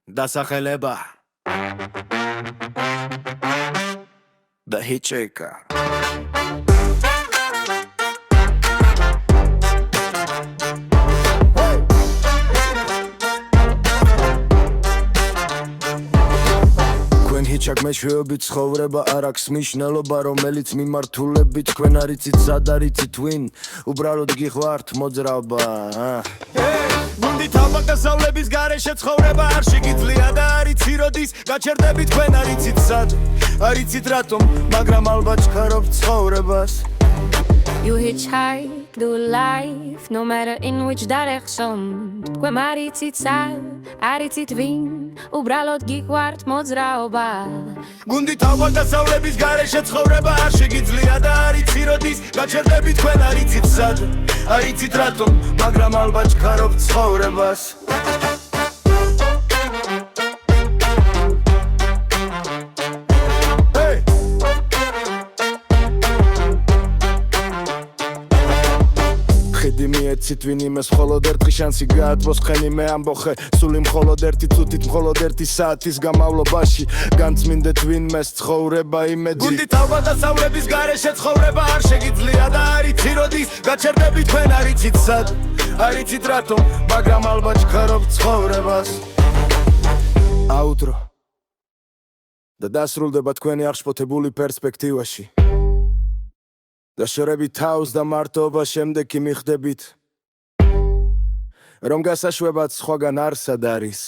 დასახელება The Hitchhiker. Hitchhiker მეშვეობით ცხოვრება არ აქვს მნიშვნელობა რომელიც მიმართულებით თქვენ არიცით სად არიცით ვინ უბრალოდ გიხვართ მოძრაობა გუნდი თავგადასავლების გარეშე ცხოვრება არ შეგიძლია და არიცი როდის გაჩერდებით თქვენ არიცით სად არიცით რატომ მაგრამ ალბათ ჩქარობთ ცხოვრებას You hitchhike through life, no matter in which direction. Თქვენ არიცით სად, არიცით ვინ, უბრალოდ გიყვართ მოძრაობა. გუნდი თავგადასავლების გარეშე ცხოვრება არ შეგიძლია და არიცი როდის გაჩერდებით თქვენ არიცით სად, არიცით რატომ, მაგრამ ალბათ ჩქარობთ ცხოვრებას. მიეცით ვინ იმეს მხოლოდ ერთი შანსი გაათბოს ხენი მე ამბოხე სული მხოლოდ ერთი წუთით მხოლოდ ერთი საათის განმავლობაში განწმინდეთ ვინმეს ცხოვრება იმედი გუნდი თავგადასავლების გარეშე ცხოვრება არ შეგიძლია და არიცი როდის გაჩერდებით თქვენ არიცით სად არიცით რატომ მაგრამ ალბათ ჩქარობთ ცხოვრებას აუტრო და დასრულდება თქვენი აღშფოთებული პერსპექტივაში და შორებით თავს და მარტოობა შემდეგ კი მიხდებით რომ გასაშვებად სხვაგან არსად არის